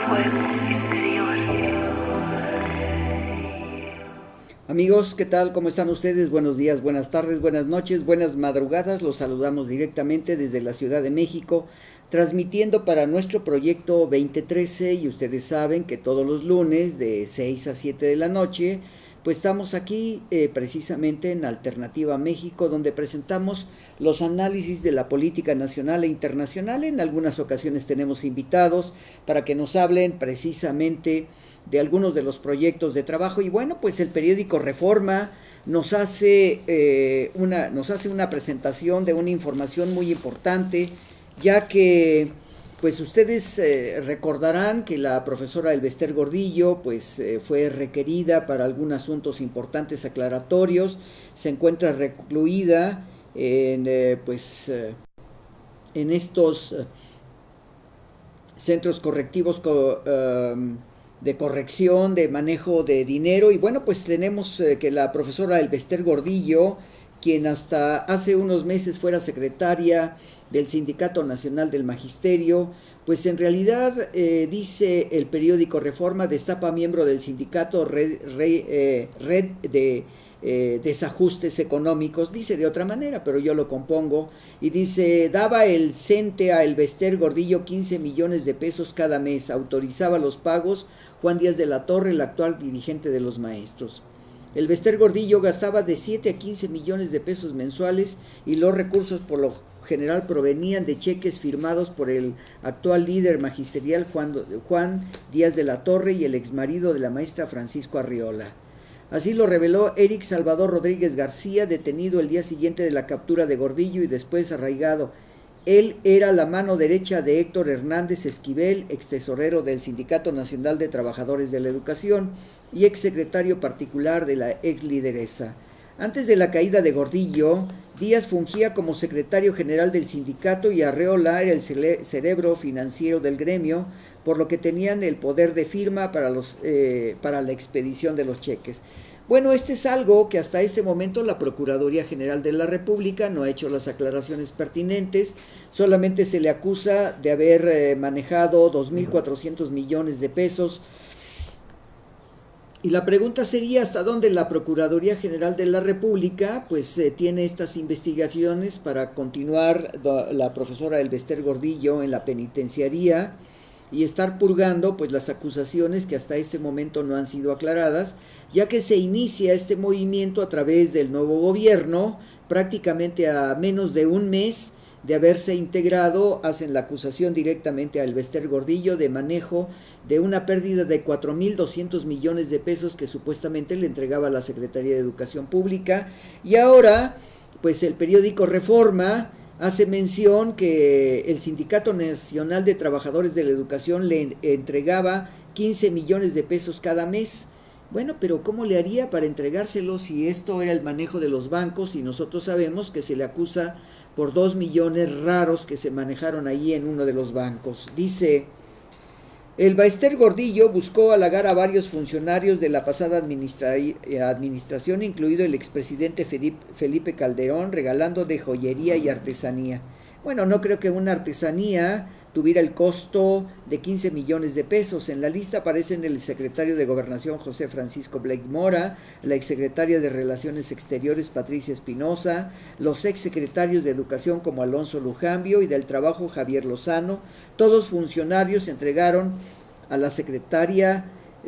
fuego interior. Amigos, ¿qué tal? ¿Cómo están ustedes? Buenos días, buenas tardes, buenas noches, buenas madrugadas. Los saludamos directamente desde la Ciudad de México, transmitiendo para nuestro proyecto 2013, y ustedes saben que todos los lunes de 6 a 7 de la noche, pues estamos aquí precisamente en Alternativa México, donde presentamos los análisis de la política nacional e internacional. En algunas ocasiones tenemos invitados para que nos hablen precisamente de algunos de los proyectos de trabajo. Y bueno, pues el periódico Reforma nos hace una presentación de una información muy importante, ya que pues ustedes recordarán que la profesora Elbester Gordillo pues fue requerida para algunos asuntos importantes aclaratorios. Se encuentra recluida en en estos centros correctivos de corrección, de manejo de dinero. Y bueno, pues tenemos que la profesora Elbester Gordillo, quien hasta hace unos meses fuera secretaria del Sindicato Nacional del Magisterio, pues en realidad dice el periódico Reforma, destapa miembro del sindicato red de desajustes económicos. Dice de otra manera, pero yo lo compongo, y dice: daba el CENTE a Elbester Gordillo 15 millones de pesos cada mes, autorizaba los pagos Juan Díaz de la Torre, el actual dirigente de los maestros. Elbester Gordillo gastaba de 7 a 15 millones de pesos mensuales, y los recursos por lo general provenían de cheques firmados por el actual líder magisterial Juan Díaz de la Torre y el exmarido de la maestra Francisco Arriola. Así lo reveló Eric Salvador Rodríguez García, detenido el día siguiente de la captura de Gordillo y después arraigado. Él era la mano derecha de Héctor Hernández Esquivel, extesorero del Sindicato Nacional de Trabajadores de la Educación y exsecretario particular de la exlideresa. Antes de la caída de Gordillo, Díaz fungía como secretario general del sindicato y Arreola era el cerebro financiero del gremio, por lo que tenían el poder de firma para la expedición de los cheques. Bueno, este es algo que hasta este momento la Procuraduría General de la República no ha hecho las aclaraciones pertinentes. Solamente se le acusa de haber manejado 2.400 millones de pesos. Y la pregunta sería: ¿hasta dónde la Procuraduría General de la República pues tiene estas investigaciones para continuar la profesora Elbester Gordillo en la penitenciaría y estar purgando pues las acusaciones que hasta este momento no han sido aclaradas, ya que se inicia este movimiento a través del nuevo gobierno? Prácticamente a menos de un mes de haberse integrado, hacen la acusación directamente a Elbester Gordillo de manejo de una pérdida de 4.200 millones de pesos que supuestamente le entregaba a la Secretaría de Educación Pública. Y ahora pues el periódico Reforma hace mención que el Sindicato Nacional de Trabajadores de la Educación le entregaba 15 millones de pesos cada mes. Bueno, pero ¿cómo le haría para entregárselo si esto era el manejo de los bancos? Y nosotros sabemos que se le acusa por 2 millones raros que se manejaron ahí en uno de los bancos. Dice: Elbester Gordillo buscó halagar a varios funcionarios de la pasada administración, incluido el expresidente Felipe Calderón, regalando de joyería y artesanía. Bueno, no creo que una artesanía tuviera el costo de 15 millones de pesos. En la lista aparecen el secretario de Gobernación José Francisco Blake Mora, la exsecretaria de Relaciones Exteriores Patricia Espinosa, los exsecretarios de Educación como Alonso Lujambio y del Trabajo Javier Lozano. Todos funcionarios entregaron a la secretaria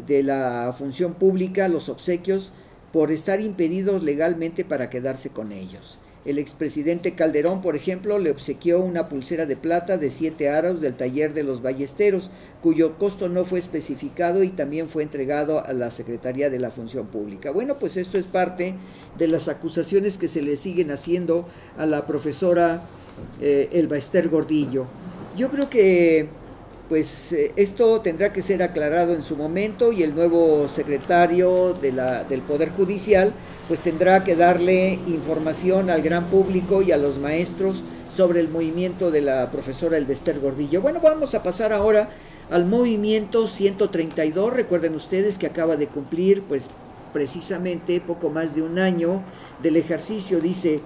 de la Función Pública los obsequios por estar impedidos legalmente para quedarse con ellos. El expresidente Calderón, por ejemplo, le obsequió una pulsera de plata de 7 aros del taller de los Ballesteros, cuyo costo no fue especificado y también fue entregado a la Secretaría de la Función Pública. Bueno, pues esto es parte de las acusaciones que se le siguen haciendo a la profesora Elbester Gordillo. Yo creo que pues esto tendrá que ser aclarado en su momento, y el nuevo secretario del Poder Judicial pues tendrá que darle información al gran público y a los maestros sobre el movimiento de la profesora Elbester Gordillo. Bueno, vamos a pasar ahora al movimiento 132. Recuerden ustedes que acaba de cumplir pues precisamente poco más de un año del ejercicio. Dice: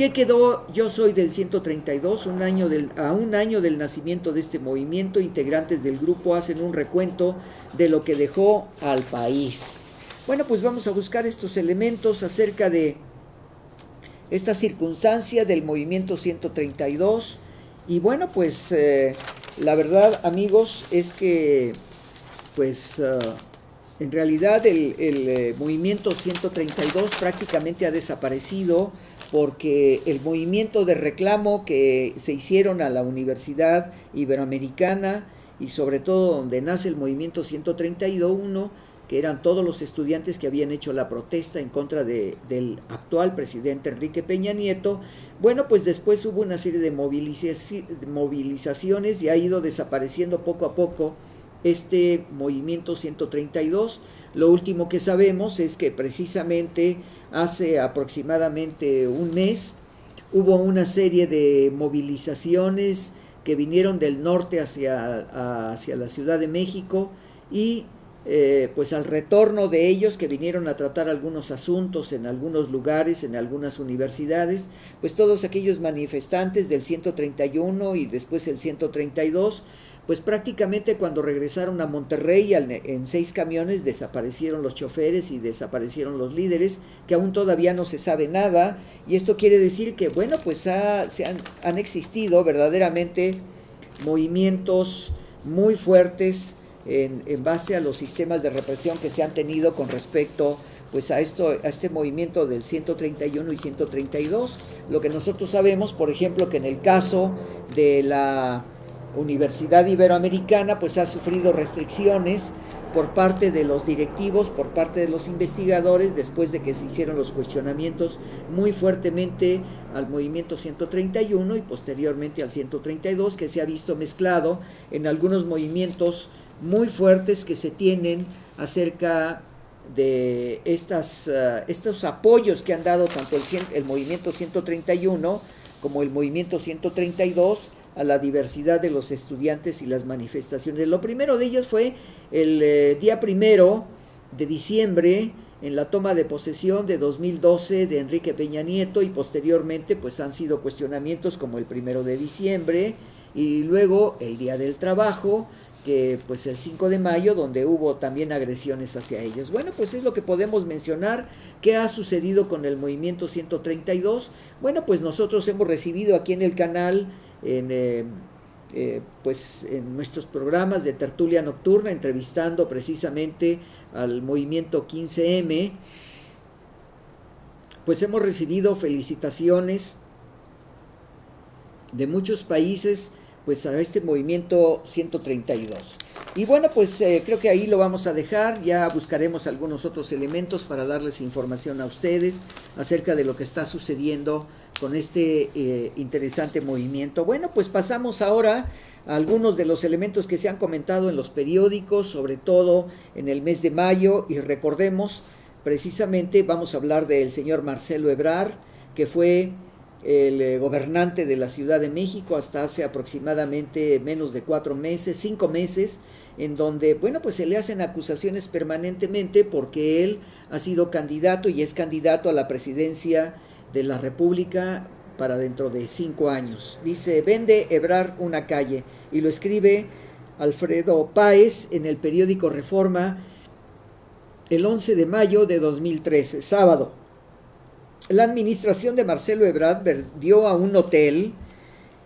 ¿Qué quedó Yo Soy del 132? A un año del nacimiento de este movimiento, integrantes del grupo hacen un recuento de lo que dejó al país. Bueno, pues vamos a buscar estos elementos acerca de esta circunstancia del movimiento 132. Y bueno, pues la verdad, amigos, es que pues en realidad el movimiento 132 prácticamente ha desaparecido, porque el movimiento de reclamo que se hicieron a la Universidad Iberoamericana, y sobre todo donde nace el movimiento 131, que eran todos los estudiantes que habían hecho la protesta en contra del actual presidente Enrique Peña Nieto, bueno, pues después hubo una serie de movilizaciones y ha ido desapareciendo poco a poco este movimiento 132. Lo último que sabemos es que precisamente hace aproximadamente un mes hubo una serie de movilizaciones que vinieron del norte hacia la Ciudad de México, y pues al retorno de ellos, que vinieron a tratar algunos asuntos en algunos lugares, en algunas universidades, pues todos aquellos manifestantes del 131 y después el 132, pues prácticamente cuando regresaron a Monterrey en 6 camiones desaparecieron los choferes y desaparecieron los líderes, que aún todavía no se sabe nada. Y esto quiere decir que, bueno, pues han existido verdaderamente movimientos muy fuertes en base a los sistemas de represión que se han tenido con respecto pues a este movimiento del 131 y 132. Lo que nosotros sabemos, por ejemplo, que en el caso de la Universidad Iberoamericana, pues ha sufrido restricciones por parte de los directivos, por parte de los investigadores, después de que se hicieron los cuestionamientos muy fuertemente al movimiento 131 y posteriormente al 132, que se ha visto mezclado en algunos movimientos muy fuertes que se tienen acerca de estos apoyos que han dado tanto el movimiento 131 como el movimiento 132 a la diversidad de los estudiantes y las manifestaciones. Lo primero de ellos fue el día 1 de diciembre, en la toma de posesión de 2012 de Enrique Peña Nieto, y posteriormente pues han sido cuestionamientos como el 1 de diciembre, y luego el Día del Trabajo, que pues el 5 de mayo, donde hubo también agresiones hacia ellos. Bueno, pues es lo que podemos mencionar. ¿Qué ha sucedido con el movimiento 132? Bueno, pues nosotros hemos recibido aquí en el canal, pues en nuestros programas de tertulia nocturna, entrevistando precisamente al movimiento 15M, pues hemos recibido felicitaciones de muchos países pues a este movimiento 132. Y bueno, pues creo que ahí lo vamos a dejar. Ya buscaremos algunos otros elementos para darles información a ustedes acerca de lo que está sucediendo con este interesante movimiento. Bueno, pues pasamos ahora a algunos de los elementos que se han comentado en los periódicos, sobre todo en el mes de mayo, y recordemos, precisamente vamos a hablar del señor Marcelo Ebrard, que fue el gobernante de la Ciudad de México hasta hace aproximadamente menos de 5 meses, en donde, bueno, pues se le hacen acusaciones permanentemente porque él ha sido candidato y es candidato a la presidencia de la República para dentro de 5 años. Dice: vende Ebrard una calle, y lo escribe Alfredo Páez en el periódico Reforma el 11 de mayo de 2013, sábado. La administración de Marcelo Ebrard vendió a un hotel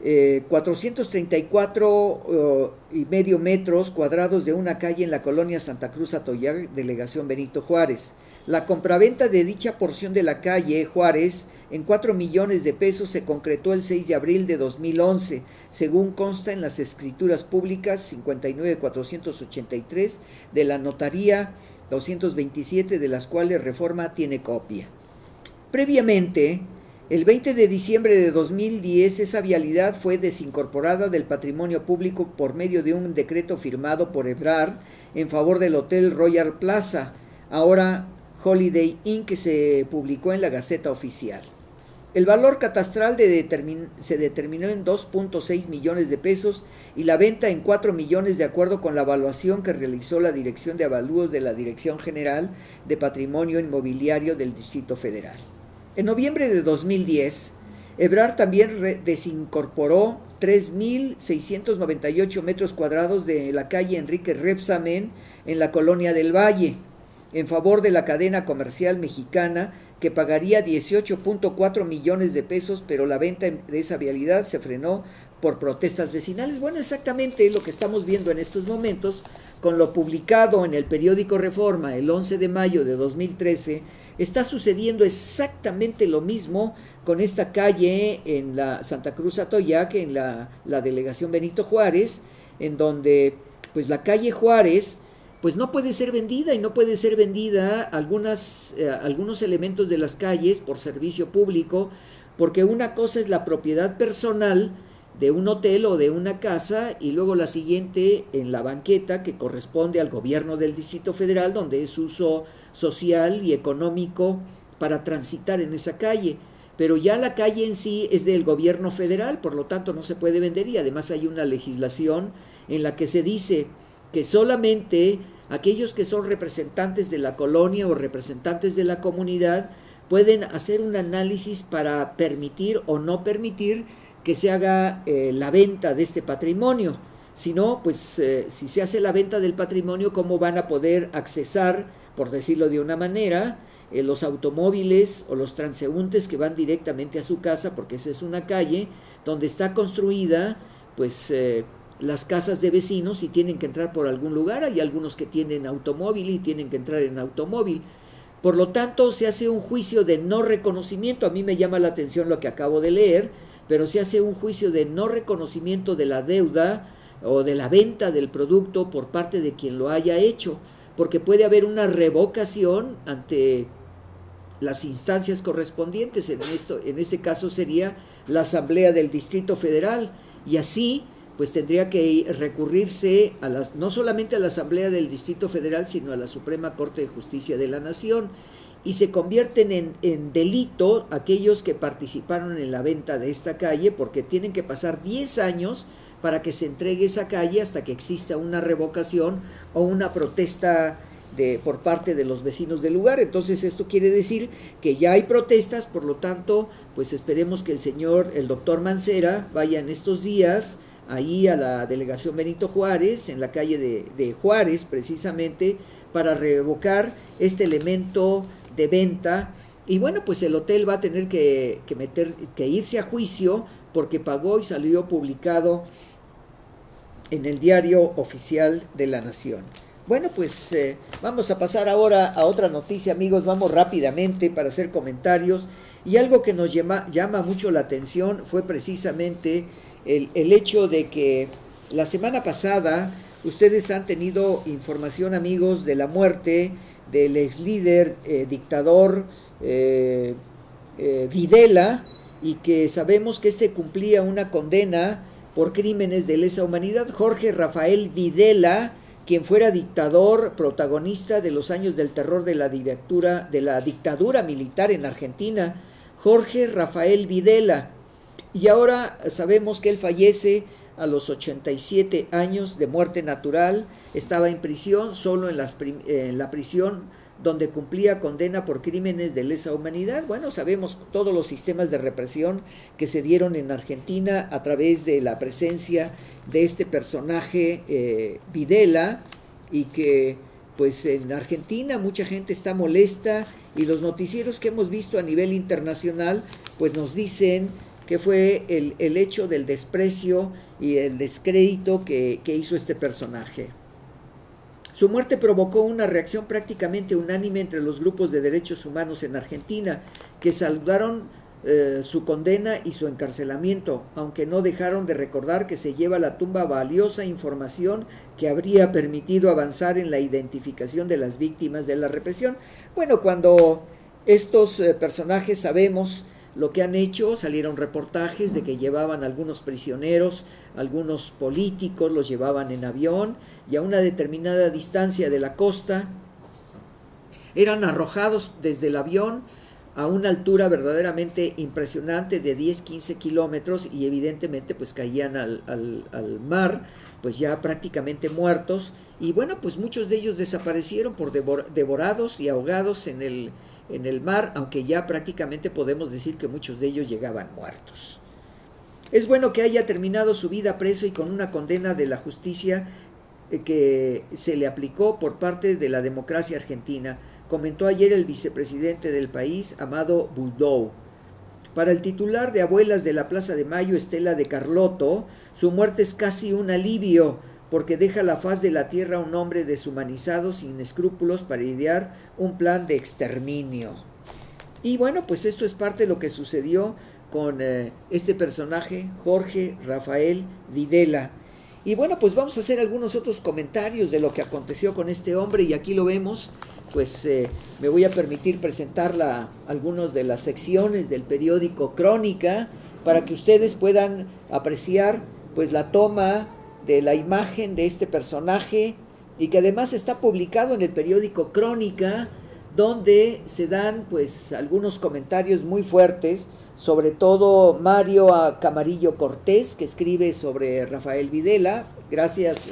434,5 metros cuadrados de una calle en la colonia Santa Cruz Atoyac, delegación Benito Juárez. La compraventa de dicha porción de la calle Juárez en 4 millones de pesos se concretó el 6 de abril de 2011, según consta en las escrituras públicas 59483 de la notaría 227, de las cuales Reforma tiene copia. Previamente, el 20 de diciembre de 2010, esa vialidad fue desincorporada del patrimonio público por medio de un decreto firmado por Ebrard en favor del Hotel Royal Plaza, ahora Holiday Inn, que se publicó en la Gaceta Oficial. El valor catastral se determinó en 2.6 millones de pesos y la venta en 4 millones, de acuerdo con la evaluación que realizó la Dirección de Avalúos de la Dirección General de Patrimonio Inmobiliario del Distrito Federal. En noviembre de 2010, Ebrard también desincorporó 3.698 metros cuadrados de la calle Enrique Rebsamen en la Colonia del Valle, en favor de la cadena comercial mexicana, que pagaría 18.4 millones de pesos, pero la venta de esa vialidad se frenó por protestas vecinales. Bueno, exactamente lo que estamos viendo en estos momentos, con lo publicado en el periódico Reforma el 11 de mayo de 2013, está sucediendo exactamente lo mismo con esta calle en la Santa Cruz Atoyac, en la delegación Benito Juárez, en donde pues la calle Juárez pues no puede ser vendida, y no puede ser vendida algunos elementos de las calles por servicio público, porque una cosa es la propiedad personal de un hotel o de una casa, y luego la siguiente en la banqueta, que corresponde al gobierno del Distrito Federal, donde es uso social y económico para transitar en esa calle. Pero ya la calle en sí es del gobierno federal, por lo tanto no se puede vender, y además hay una legislación en la que se dice que solamente aquellos que son representantes de la colonia o representantes de la comunidad pueden hacer un análisis para permitir o no permitir que se haga la venta de este patrimonio. Si no, pues si se hace la venta del patrimonio, ¿cómo van a poder accesar, por decirlo de una manera, los automóviles o los transeúntes que van directamente a su casa? Porque esa es una calle donde está construida pues las casas de vecinos, y tienen que entrar por algún lugar. Hay algunos que tienen automóvil y tienen que entrar en automóvil. Por lo tanto, se hace un juicio de no reconocimiento. A mí me llama la atención lo que acabo de leer, pero se hace un juicio de no reconocimiento de la deuda o de la venta del producto por parte de quien lo haya hecho, porque puede haber una revocación ante las instancias correspondientes. En este caso sería la Asamblea del Distrito Federal, y así pues tendría que recurrirse no solamente a la Asamblea del Distrito Federal, sino a la Suprema Corte de Justicia de la Nación, y se convierten en delito aquellos que participaron en la venta de esta calle, porque tienen que pasar 10 años para que se entregue esa calle, hasta que exista una revocación o una protesta por parte de los vecinos del lugar. Entonces esto quiere decir que ya hay protestas, por lo tanto pues esperemos que el doctor Mancera vaya en estos días ahí a la delegación Benito Juárez, en la calle de Juárez precisamente, para revocar este elemento de venta. Y bueno, pues el hotel va a tener que irse a juicio, porque pagó y salió publicado en el Diario Oficial de la Nación. Bueno, pues vamos a pasar ahora a otra noticia, amigos. Vamos rápidamente para hacer comentarios, y algo que nos llama mucho la atención fue precisamente el hecho de que la semana pasada ustedes han tenido información, amigos, de la muerte del ex líder dictador Videla, y que sabemos que cumplía una condena por crímenes de lesa humanidad. Jorge Rafael Videla, quien fuera dictador, protagonista de los años del terror de la dictadura militar en Argentina. Jorge Rafael Videla. Y ahora sabemos que él fallece a los 87 años de muerte natural. Estaba en prisión, solo en la prisión donde cumplía condena por crímenes de lesa humanidad. Bueno, sabemos todos los sistemas de represión que se dieron en Argentina a través de la presencia de este personaje Videla, y que pues en Argentina mucha gente está molesta, y los noticieros que hemos visto a nivel internacional pues nos dicen que fue el hecho del desprecio y el descrédito que hizo este personaje. Su muerte provocó una reacción prácticamente unánime entre los grupos de derechos humanos en Argentina, que saludaron su condena y su encarcelamiento, aunque no dejaron de recordar que se lleva a la tumba valiosa información que habría permitido avanzar en la identificación de las víctimas de la represión. Bueno, cuando estos personajes sabemos lo que han hecho, salieron reportajes de que llevaban algunos prisioneros, algunos políticos los llevaban en avión, y a una determinada distancia de la costa eran arrojados desde el avión a una altura verdaderamente impresionante de 10-15 kilómetros, y evidentemente pues caían al mar, pues ya prácticamente muertos, y bueno, pues muchos de ellos desaparecieron por devorados y ahogados en el mar, aunque ya prácticamente podemos decir que muchos de ellos llegaban muertos. Es bueno que haya terminado su vida preso y con una condena de la justicia que se le aplicó por parte de la democracia argentina, comentó ayer el vicepresidente del país, Amado Boudou. Para el titular de Abuelas de la Plaza de Mayo, Estela de Carlotto, su muerte es casi un alivio, porque deja la faz de la tierra a un hombre deshumanizado sin escrúpulos para idear un plan de exterminio. Y bueno, pues esto es parte de lo que sucedió con este personaje, Jorge Rafael Videla. Y bueno, pues vamos a hacer algunos otros comentarios de lo que aconteció con este hombre, y aquí lo vemos. Pues me voy a permitir presentar algunas de las secciones del periódico Crónica para que ustedes puedan apreciar pues la toma de la imagen de este personaje, y que además está publicado en el periódico Crónica, donde se dan pues algunos comentarios muy fuertes, sobre todo Mario Camarillo Cortés, que escribe sobre Rafael Videla, gracias,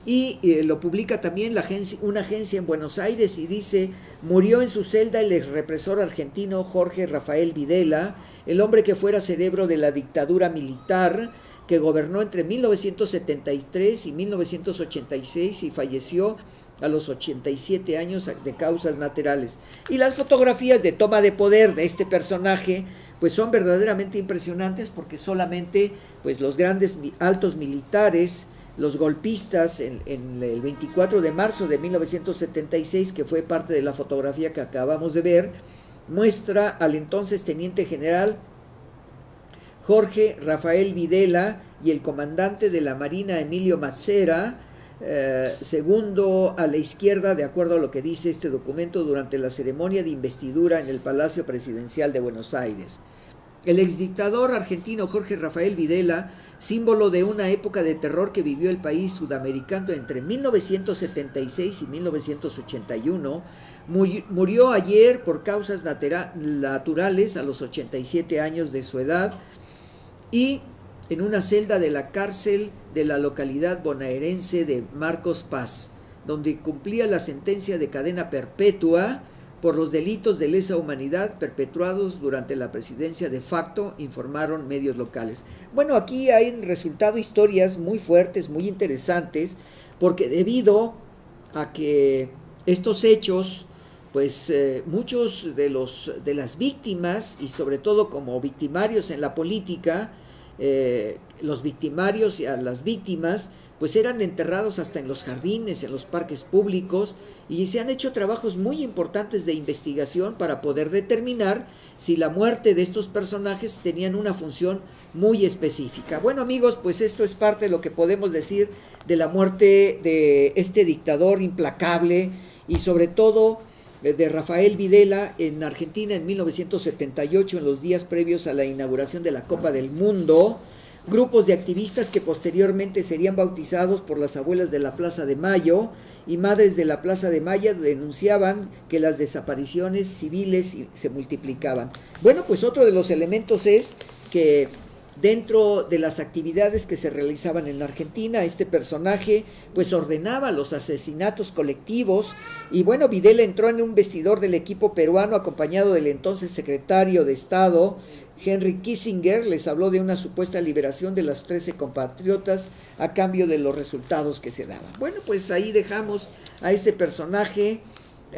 y lo publica también una agencia en Buenos Aires, y dice: murió en su celda el exrepresor argentino Jorge Rafael Videla, el hombre que fuera cerebro de la dictadura militar que gobernó entre 1973 y 1986 y falleció a los 87 años de causas naturales. Y las fotografías de toma de poder de este personaje pues son verdaderamente impresionantes, porque solamente pues los grandes altos militares, los golpistas, en el 24 de marzo de 1976, que fue parte de la fotografía que acabamos de ver, muestra al entonces teniente general Jorge Rafael Videla y el comandante de la Marina Emilio Mazzera, segundo a la izquierda, de acuerdo a lo que dice este documento, durante la ceremonia de investidura en el Palacio Presidencial de Buenos Aires. El exdictador argentino Jorge Rafael Videla, símbolo de una época de terror que vivió el país sudamericano entre 1976 y 1981, murió ayer por causas naturales a los 87 años de su edad, y en una celda de la cárcel de la localidad bonaerense de Marcos Paz, donde cumplía la sentencia de cadena perpetua por los delitos de lesa humanidad perpetrados durante la presidencia de facto, informaron medios locales. Bueno, aquí han resultado historias muy fuertes, muy interesantes, porque debido a que estos hechos, pues muchos de las víctimas, y sobre todo como victimarios en la política, los victimarios y a las víctimas pues eran enterrados hasta en los jardines, en los parques públicos, y se han hecho trabajos muy importantes de investigación para poder determinar si la muerte de estos personajes tenían una función muy específica. Bueno, amigos, pues esto es parte de lo que podemos decir de la muerte de este dictador implacable, y sobre todo de Rafael Videla en Argentina en 1978, en los días previos a la inauguración de la Copa del Mundo. Grupos de activistas que posteriormente serían bautizados por las Abuelas de la Plaza de Mayo y Madres de la Plaza de Mayo denunciaban que las desapariciones civiles se multiplicaban. Bueno, pues otro de los elementos es que dentro de las actividades que se realizaban en la Argentina, este personaje pues ordenaba los asesinatos colectivos, y bueno, Videla entró en un vestidor del equipo peruano acompañado del entonces secretario de Estado Henry Kissinger. Les habló de una supuesta liberación de las 13 compatriotas a cambio de los resultados que se daban. Bueno, pues ahí dejamos a este personaje,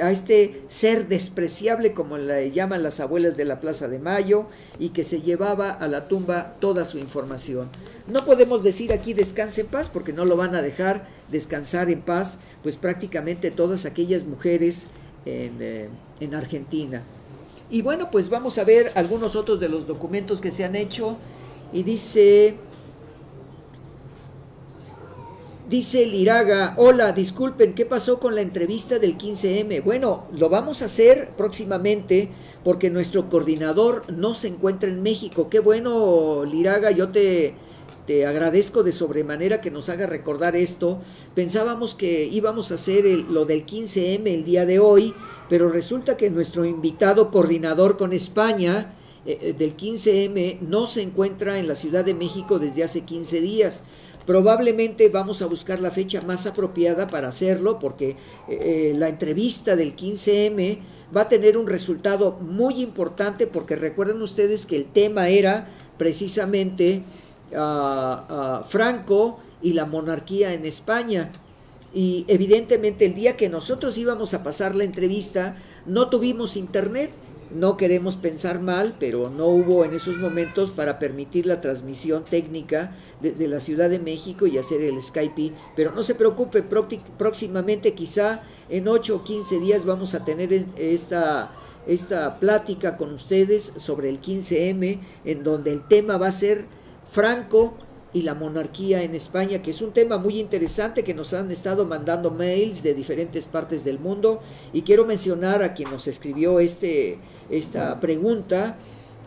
a este ser despreciable, como le llaman las Abuelas de la Plaza de Mayo, y que se llevaba a la tumba toda su información. No podemos decir aquí descanse en paz, porque no lo van a dejar descansar en paz pues prácticamente todas aquellas mujeres en Argentina. Y bueno, pues vamos a ver algunos otros de los documentos que se han hecho, y dice Liraga: hola, disculpen, ¿qué pasó con la entrevista del 15M? Bueno, lo vamos a hacer próximamente, porque nuestro coordinador no se encuentra en México. Qué bueno, Liraga, yo te Te agradezco de sobremanera que nos haga recordar esto. Pensábamos que íbamos a hacer lo del 15M el día de hoy, pero resulta que nuestro invitado coordinador con España del 15M no se encuentra en la Ciudad de México desde hace 15 días. Probablemente vamos a buscar la fecha más apropiada para hacerlo, porque la entrevista del 15M va a tener un resultado muy importante, porque recuerden ustedes que el tema era precisamente Franco y la monarquía en España. Y evidentemente el día que nosotros íbamos a pasar la entrevista no tuvimos internet. No queremos pensar mal, pero no hubo en esos momentos para permitir la transmisión técnica desde la Ciudad de México y hacer el Skype. Pero no se preocupe, próximamente, quizá en 8 o 15 días, vamos a tener esta plática con ustedes sobre el 15M, en donde el tema va a ser Franco y la monarquía en España, que es un tema muy interesante, que nos han estado mandando mails de diferentes partes del mundo. Y quiero mencionar a quien nos escribió esta pregunta,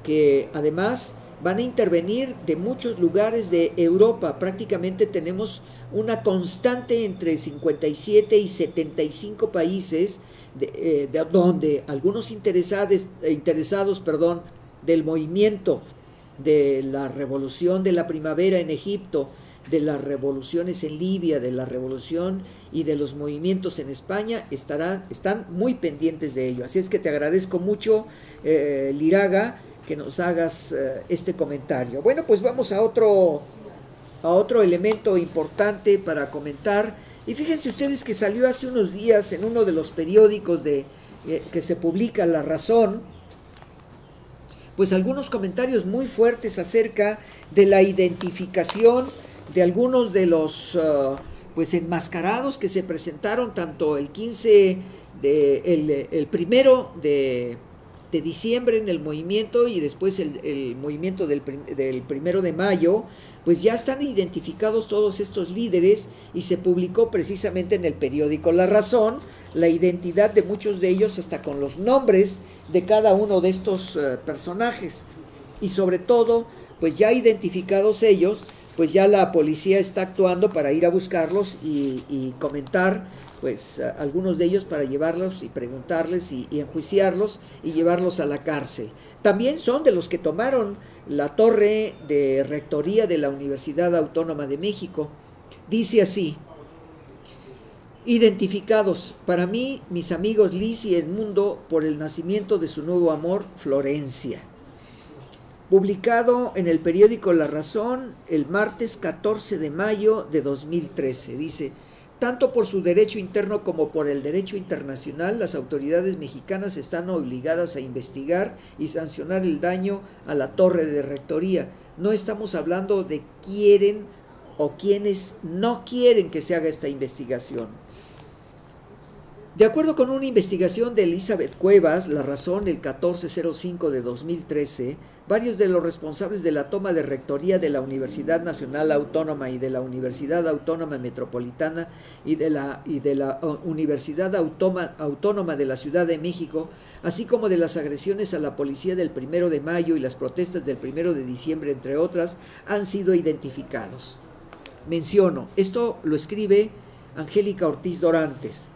que además van a intervenir de muchos lugares de Europa. Prácticamente tenemos una constante entre 57 y 75 países, donde algunos interesados del movimiento de la revolución de la primavera en Egipto, de las revoluciones en Libia, de la revolución y de los movimientos en España, están muy pendientes de ello. Así es que te agradezco mucho, Liraga, que nos hagas este comentario. Bueno, pues vamos a otro elemento importante para comentar. Y fíjense ustedes que salió hace unos días en uno de los periódicos que se publica La Razón, pues algunos comentarios muy fuertes acerca de la identificación de algunos de los pues enmascarados que se presentaron tanto el 1 de diciembre en el movimiento, y después el movimiento del 1 de mayo, pues ya están identificados todos estos líderes, y se publicó precisamente en el periódico La Razón la identidad de muchos de ellos, hasta con los nombres de cada uno de estos personajes. Y sobre todo, pues ya identificados ellos, pues ya la policía está actuando para ir a buscarlos y comentar pues algunos de ellos, para llevarlos y preguntarles y enjuiciarlos y llevarlos a la cárcel. También son de los que tomaron la torre de rectoría de la Universidad Autónoma de México. Dice así: identificados, para mí, mis amigos Liz y Edmundo, por el nacimiento de su nuevo amor, Florencia. Publicado en el periódico La Razón el martes 14 de mayo de 2013. Dice: tanto por su derecho interno como por el derecho internacional, las autoridades mexicanas están obligadas a investigar y sancionar el daño a la torre de rectoría. No estamos hablando de quieren o quienes no quieren que se haga esta investigación. De acuerdo con una investigación de Elizabeth Cuevas, La Razón, el 1405 de 2013, varios de los responsables de la toma de rectoría de la Universidad Nacional Autónoma y de la Universidad Autónoma Metropolitana y de la Universidad Autónoma de la Ciudad de México, así como de las agresiones a la policía del 1 de mayo y las protestas del 1 de diciembre, entre otras, han sido identificados. Menciono, esto lo escribe Angélica Ortiz Dorantes.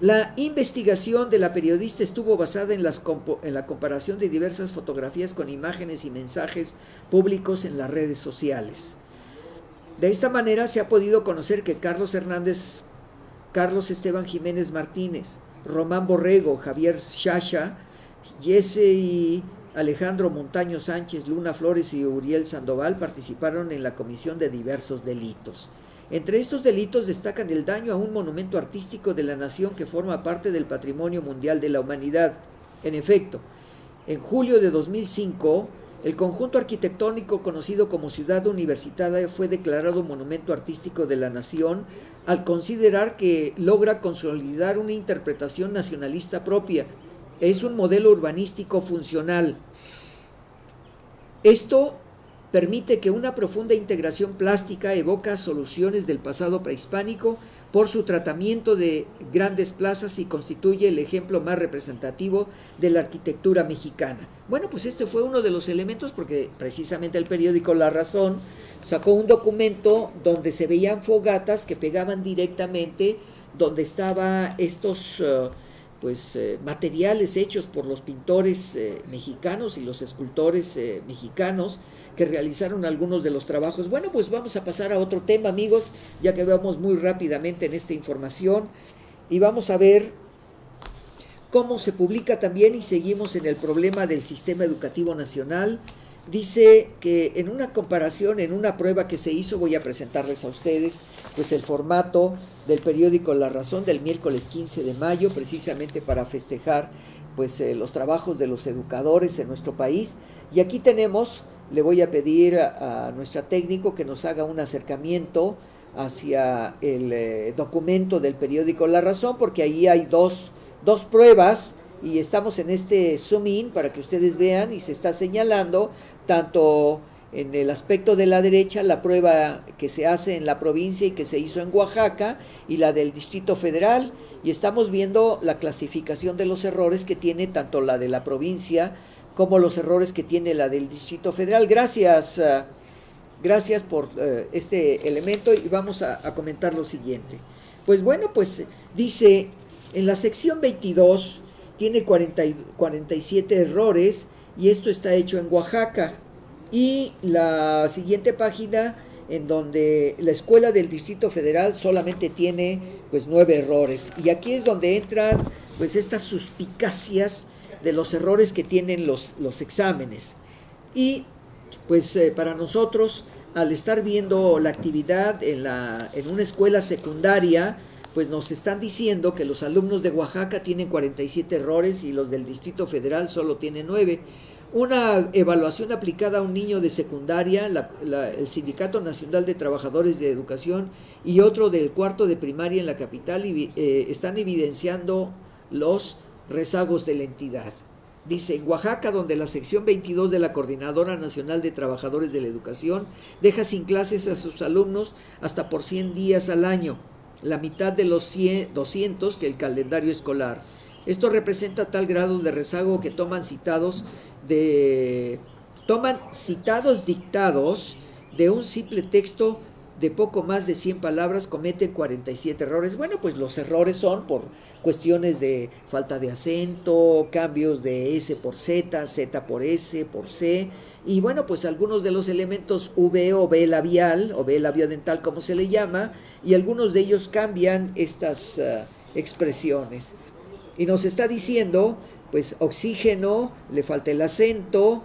La investigación de la periodista estuvo basada en la comparación de diversas fotografías con imágenes y mensajes públicos en las redes sociales. De esta manera se ha podido conocer que Carlos Hernández, Carlos Esteban Jiménez Martínez, Román Borrego, Javier Shasha, Jesse y Alejandro Montaño Sánchez, Luna Flores y Uriel Sandoval participaron en la comisión de diversos delitos. Entre estos delitos destacan el daño a un monumento artístico de la nación que forma parte del Patrimonio Mundial de la Humanidad. En efecto, en julio de 2005, el conjunto arquitectónico conocido como Ciudad Universitaria fue declarado Monumento Artístico de la Nación al considerar que logra consolidar una interpretación nacionalista propia. Es un modelo urbanístico funcional. Esto permite que una profunda integración plástica evoca soluciones del pasado prehispánico por su tratamiento de grandes plazas y constituye el ejemplo más representativo de la arquitectura mexicana. Bueno, pues este fue uno de los elementos, porque precisamente el periódico La Razón sacó un documento donde se veían fogatas que pegaban directamente donde estaban estos materiales hechos por los pintores mexicanos y los escultores mexicanos que realizaron algunos de los trabajos. Bueno, pues vamos a pasar a otro tema, amigos, ya que vamos muy rápidamente en esta información, y vamos a ver cómo se publica también, y seguimos en el problema del sistema educativo nacional. Dice que en una comparación, en una prueba que se hizo, voy a presentarles a ustedes pues el formato del periódico La Razón del miércoles 15 de mayo, precisamente para festejar pues los trabajos de los educadores en nuestro país. Y aquí tenemos, le voy a pedir a nuestra técnico que nos haga un acercamiento hacia el documento del periódico La Razón, porque ahí hay dos pruebas, y estamos en este zoom in para que ustedes vean, y se está señalando tanto en el aspecto de la derecha la prueba que se hace en la provincia y que se hizo en Oaxaca, y la del Distrito Federal, y estamos viendo la clasificación de los errores que tiene tanto la de la provincia como los errores que tiene la del Distrito Federal. Gracias por este elemento, y vamos a comentar lo siguiente. Pues bueno, pues dice, en la sección 22 tiene 47 errores, y esto está hecho en Oaxaca. Y la siguiente página, en donde la escuela del Distrito Federal solamente tiene pues 9 errores. Y aquí es donde entran pues estas suspicacias de los errores que tienen los exámenes. Y pues para nosotros, al estar viendo la actividad en una escuela secundaria, pues nos están diciendo que los alumnos de Oaxaca tienen 47 errores y los del Distrito Federal solo tienen 9. Una evaluación aplicada a un niño de secundaria, el Sindicato Nacional de Trabajadores de Educación y otro del cuarto de primaria en la capital están evidenciando los rezagos de la entidad. Dice, en Oaxaca, donde la sección 22 de la Coordinadora Nacional de Trabajadores de la Educación deja sin clases a sus alumnos hasta por 100 días al año, la mitad de los 200 que el calendario escolar. Esto representa tal grado de rezago que toman citados dictados de un simple texto de poco más de 100 palabras, cometen 47 errores. Bueno, pues los errores son por cuestiones de falta de acento, cambios de S por Z, Z por S, por C, y bueno, pues algunos de los elementos V o B labial, o B labiodental como se le llama, y algunos de ellos cambian estas expresiones. Y nos está diciendo, pues oxígeno, le falta el acento,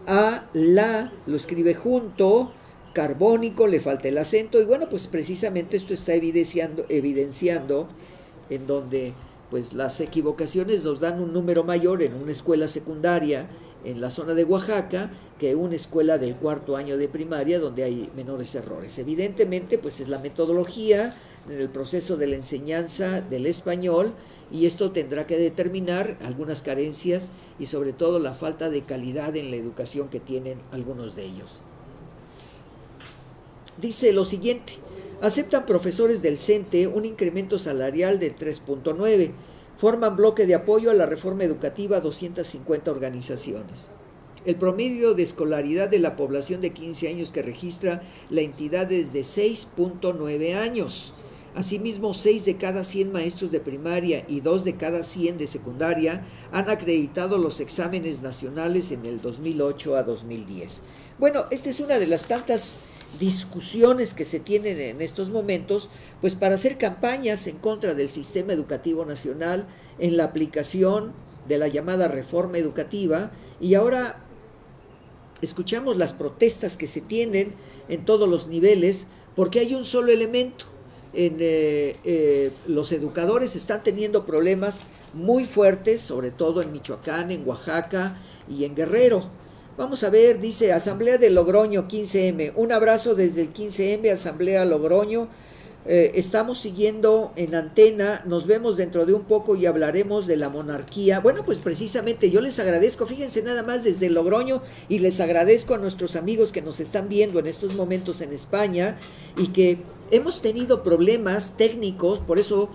lo escribe junto, carbónico, le falta el acento, y bueno, pues precisamente esto está evidenciando en donde pues las equivocaciones nos dan un número mayor en una escuela secundaria en la zona de Oaxaca que una escuela del cuarto año de primaria, donde hay menores errores. Evidentemente, pues es la metodología en el proceso de la enseñanza del español, y esto tendrá que determinar algunas carencias y sobre todo la falta de calidad en la educación que tienen algunos de ellos. Dice lo siguiente: aceptan profesores del CENTE un incremento salarial de 3.9, forman bloque de apoyo a la reforma educativa 250 organizaciones. El promedio de escolaridad de la población de 15 años que registra la entidad es de 6.9 años. Asimismo, 6 de cada 100 maestros de primaria y 2 de cada 100 de secundaria han acreditado los exámenes nacionales en el 2008 a 2010. Bueno, esta es una de las tantas discusiones que se tienen en estos momentos, pues para hacer campañas en contra del sistema educativo nacional en la aplicación de la llamada reforma educativa. Y ahora escuchamos las protestas que se tienen en todos los niveles, porque hay un solo elemento. Los educadores están teniendo problemas muy fuertes, sobre todo en Michoacán, en Oaxaca y en Guerrero. Vamos a ver, dice Asamblea de Logroño 15M, un abrazo desde el 15M, Asamblea Logroño. Estamos siguiendo en antena, nos vemos dentro de un poco y hablaremos de la monarquía. Bueno, pues precisamente yo les agradezco, fíjense nada más desde Logroño, y les agradezco a nuestros amigos que nos están viendo en estos momentos en España y que Hemos tenido problemas técnicos, por eso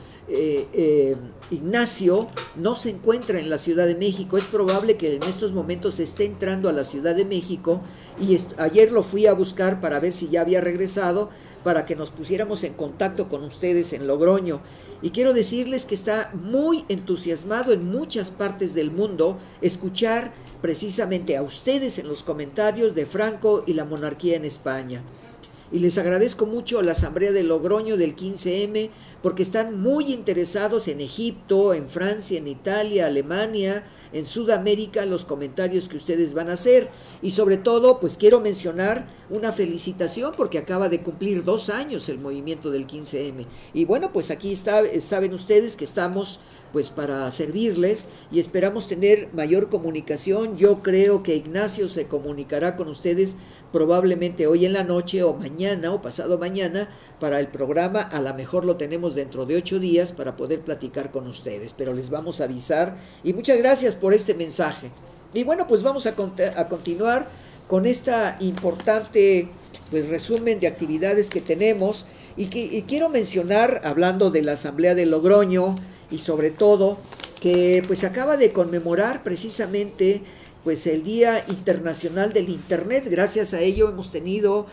Ignacio no se encuentra en la Ciudad de México. Es probable que en estos momentos esté entrando a la Ciudad de México y ayer lo fui a buscar para ver si ya había regresado, para que nos pusiéramos en contacto con ustedes en Logroño. Y quiero decirles que está muy entusiasmado en muchas partes del mundo escuchar precisamente a ustedes en los comentarios de Franco y la monarquía en España. Y les agradezco mucho a la Asamblea de Logroño del 15M porque están muy interesados en Egipto, en Francia, en Italia, Alemania, en Sudamérica, los comentarios que ustedes van a hacer. Y sobre todo, pues quiero mencionar una felicitación porque acaba de cumplir 2 años el movimiento del 15M. Y bueno, pues aquí está, saben ustedes que estamos pues para servirles y esperamos tener mayor comunicación. Yo creo que Ignacio se comunicará con ustedes probablemente hoy en la noche o mañana o pasado mañana para el programa. A lo mejor lo tenemos dentro de 8 días para poder platicar con ustedes, pero les vamos a avisar. Y muchas gracias por este mensaje. Y bueno, pues vamos a continuar con esta importante pues resumen de actividades que tenemos y quiero mencionar, hablando de la Asamblea de Logroño, y sobre todo que pues acaba de conmemorar precisamente pues el Día Internacional del Internet. Gracias a ello hemos tenido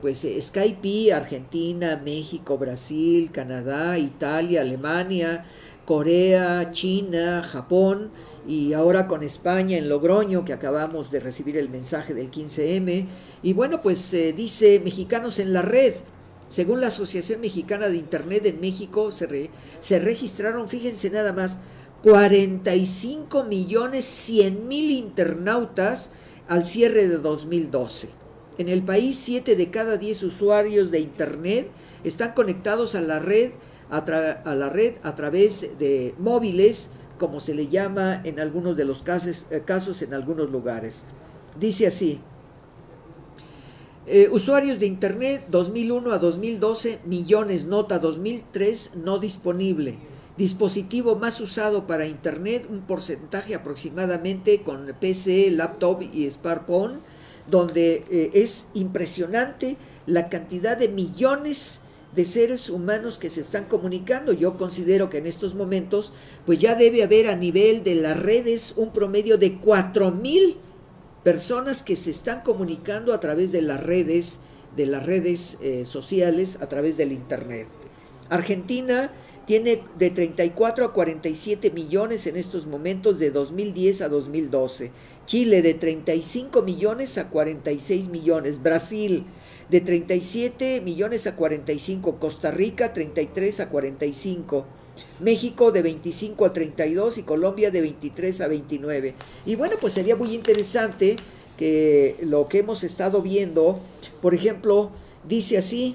pues Skype, Argentina, México, Brasil, Canadá, Italia, Alemania, Corea, China, Japón y ahora con España en Logroño, que acabamos de recibir el mensaje del 15M. Y bueno, pues dice Mexicanos en la Red. Según la Asociación Mexicana de Internet en México, se registraron, fíjense nada más, 45.100.000 internautas al cierre de 2012. En el país, 7 de cada 10 usuarios de Internet están conectados a la red a través de móviles, como se le llama en algunos de los casos en algunos lugares. Dice así: usuarios de Internet 2001 a 2012, millones, nota 2003, no disponible. Dispositivo más usado para Internet, un porcentaje aproximadamente con PC, laptop y smartphone, donde es impresionante la cantidad de millones de seres humanos que se están comunicando. Yo considero que en estos momentos pues ya debe haber a nivel de las redes un promedio de 4,000 personas que se están comunicando a través de las redes sociales, a través del Internet. Argentina tiene de 34 a 47 millones en estos momentos de 2010 a 2012. Chile de 35 millones a 46 millones. Brasil de 37 millones a 45. Costa Rica 33 a 45. México de 25 a 32 y Colombia de 23 a 29. Y bueno, pues sería muy interesante que lo que hemos estado viendo, por ejemplo, dice así,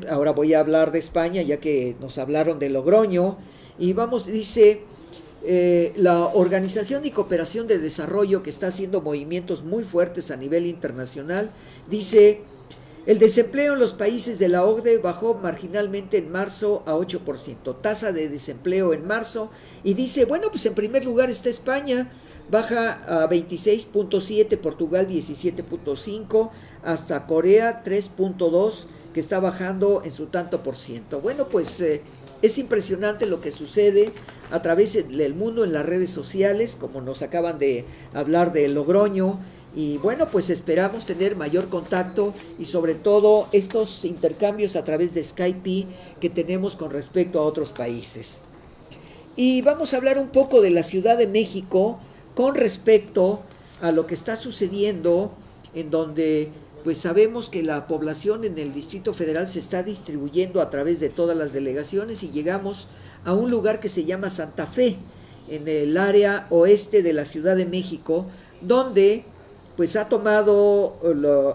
ahora voy a hablar de España ya que nos hablaron de Logroño, y dice, la Organización de Cooperación de Desarrollo, que está haciendo movimientos muy fuertes a nivel internacional, dice: el desempleo en los países de la OCDE bajó marginalmente en marzo a 8%, tasa de desempleo en marzo, y dice, bueno, pues en primer lugar está España, baja a 26.7, Portugal 17.5, hasta Corea 3.2, que está bajando en su tanto por ciento. Bueno, pues es impresionante lo que sucede a través del mundo en las redes sociales, como nos acaban de hablar de Logroño. Y bueno, pues esperamos tener mayor contacto y sobre todo estos intercambios a través de Skype que tenemos con respecto a otros países. Y vamos a hablar un poco de la Ciudad de México con respecto a lo que está sucediendo, en donde pues sabemos que la población en el Distrito Federal se está distribuyendo a través de todas las delegaciones y llegamos a un lugar que se llama Santa Fe, en el área oeste de la Ciudad de México, donde pues ha tomado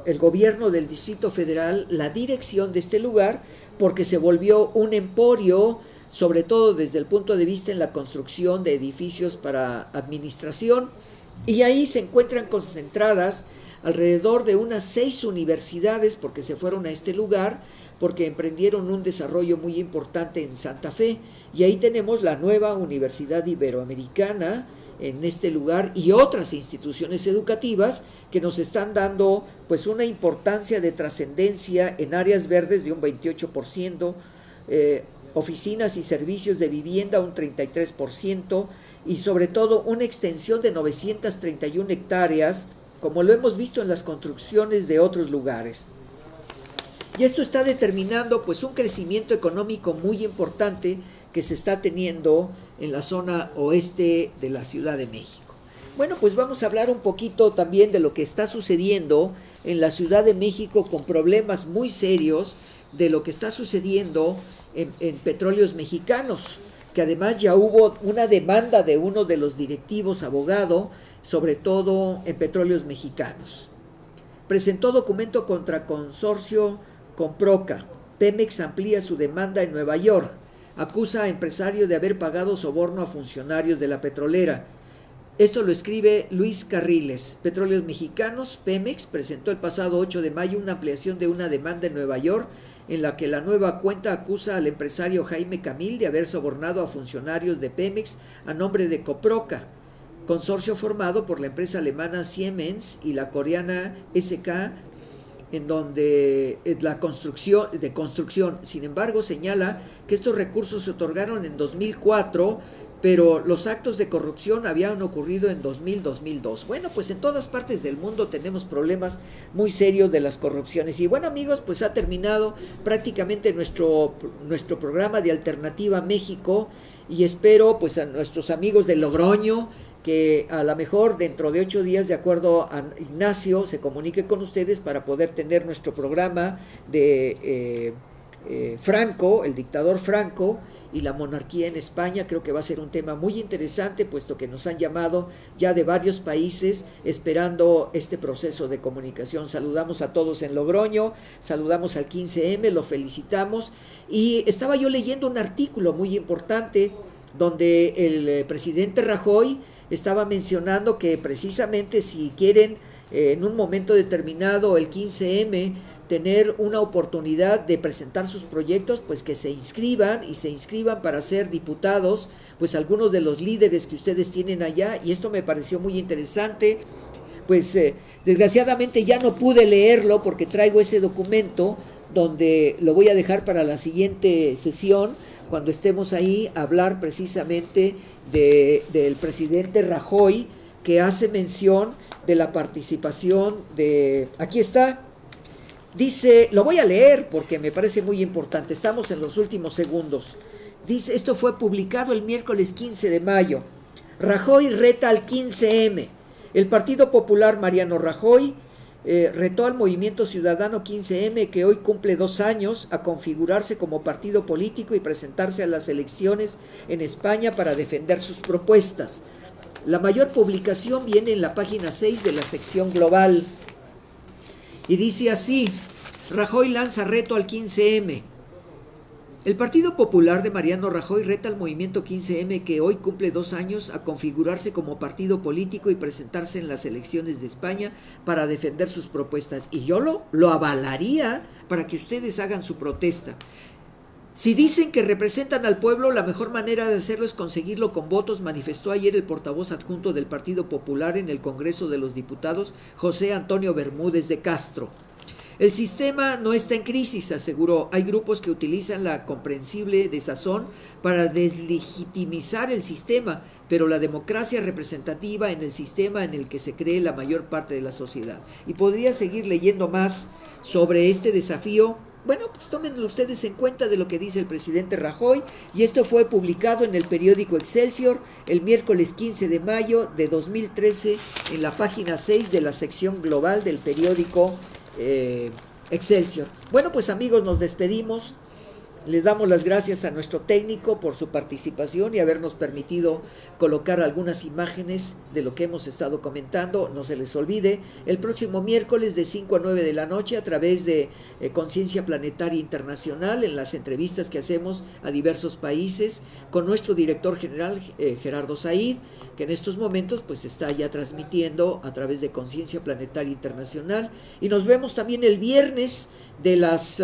el gobierno del Distrito Federal la dirección de este lugar porque se volvió un emporio, sobre todo desde el punto de vista en la construcción de edificios para administración, y ahí se encuentran concentradas alrededor de unas 6 universidades, porque se fueron a este lugar, porque emprendieron un desarrollo muy importante en Santa Fe, y ahí tenemos la nueva Universidad Iberoamericana en este lugar y otras instituciones educativas que nos están dando pues una importancia de trascendencia en áreas verdes de un 28%, oficinas y servicios de vivienda un 33%, y sobre todo una extensión de 931 hectáreas, como lo hemos visto en las construcciones de otros lugares. Y esto está determinando pues un crecimiento económico muy importante que se está teniendo en la zona oeste de la Ciudad de México. Bueno, pues vamos a hablar un poquito también de lo que está sucediendo en la Ciudad de México, con problemas muy serios de lo que está sucediendo en Petróleos Mexicanos, que además ya hubo una demanda de uno de los directivos, abogado, sobre todo en Petróleos Mexicanos. Presentó documento contra consorcio Comproca. Pemex amplía su demanda en Nueva York. Acusa a empresario de haber pagado soborno a funcionarios de la petrolera. Esto lo escribe Luis Carriles. Petróleos Mexicanos, Pemex, presentó el pasado 8 de mayo una ampliación de una demanda en Nueva York, en la que la nueva cuenta acusa al empresario Jaime Camil de haber sobornado a funcionarios de Pemex a nombre de Comproca, consorcio formado por la empresa alemana Siemens y la coreana SK, en donde la construcción. Sin embargo, señala que estos recursos se otorgaron en 2004, pero los actos de corrupción habían ocurrido en 2000-2002. Bueno, pues en todas partes del mundo tenemos problemas muy serios de las corrupciones. Y bueno, amigos, pues ha terminado prácticamente nuestro programa de Alternativa México, y espero pues a nuestros amigos de Logroño que a lo mejor dentro de 8 días, de acuerdo a Ignacio, se comunique con ustedes para poder tener nuestro programa de Franco, el dictador Franco y la monarquía en España. Creo que va a ser un tema muy interesante, puesto que nos han llamado ya de varios países esperando este proceso de comunicación. Saludamos a todos en Logroño, saludamos al 15M, lo felicitamos. Y estaba yo leyendo un artículo muy importante donde el presidente Rajoy estaba mencionando que precisamente si quieren en un momento determinado el 15M tener una oportunidad de presentar sus proyectos, pues que se inscriban para ser diputados, pues algunos de los líderes que ustedes tienen allá. Y esto me pareció muy interesante, pues desgraciadamente ya no pude leerlo porque traigo ese documento, donde lo voy a dejar para la siguiente sesión, cuando estemos ahí, a hablar precisamente del presidente Rajoy, que hace mención de la participación de... Aquí está, dice, lo voy a leer porque me parece muy importante, estamos en los últimos segundos. Dice, esto fue publicado el miércoles 15 de mayo. Rajoy reta al 15M. El Partido Popular Mariano Rajoy retó al Movimiento Ciudadano 15M, que hoy cumple 2 años, a configurarse como partido político y presentarse a las elecciones en España para defender sus propuestas. La mayor publicación viene en la página 6 de la sección global y dice así: Rajoy lanza reto al 15M. El Partido Popular de Mariano Rajoy reta al Movimiento 15M, que hoy cumple 2 años, a configurarse como partido político y presentarse en las elecciones de España para defender sus propuestas. Y yo lo avalaría para que ustedes hagan su protesta. Si dicen que representan al pueblo, la mejor manera de hacerlo es conseguirlo con votos, manifestó ayer el portavoz adjunto del Partido Popular en el Congreso de los Diputados, José Antonio Bermúdez de Castro. El sistema no está en crisis, aseguró. Hay grupos que utilizan la comprensible desazón para deslegitimizar el sistema, pero la democracia representativa en el sistema en el que se cree la mayor parte de la sociedad. Y podría seguir leyendo más sobre este desafío. Bueno, pues tómenlo ustedes en cuenta de lo que dice el presidente Rajoy, y esto fue publicado en el periódico Excelsior el miércoles 15 de mayo de 2013 en la página 6 de la sección global del periódico Excelsior. Bueno, pues amigos, nos despedimos. Les damos las gracias a nuestro técnico por su participación y habernos permitido colocar algunas imágenes de lo que hemos estado comentando. No se les olvide, el próximo miércoles de 5 a 9 de la noche a través de Conciencia Planetaria Internacional, en las entrevistas que hacemos a diversos países con nuestro director general Gerardo Said, que en estos momentos pues está ya transmitiendo a través de Conciencia Planetaria Internacional. Y nos vemos también el viernes de las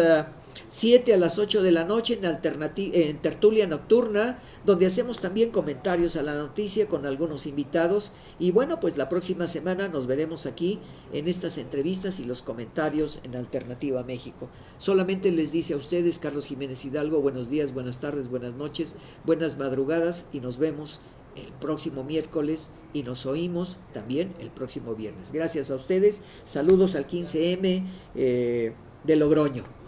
7 a las 8 de la noche en Tertulia Nocturna, donde hacemos también comentarios a la noticia con algunos invitados. Y bueno, pues la próxima semana nos veremos aquí en estas entrevistas y los comentarios en Alternativa México. Solamente les dice a ustedes Carlos Jiménez Hidalgo, buenos días, buenas tardes, buenas noches, buenas madrugadas, y nos vemos el próximo miércoles y nos oímos también el próximo viernes. Gracias a ustedes, saludos al 15M de Logroño.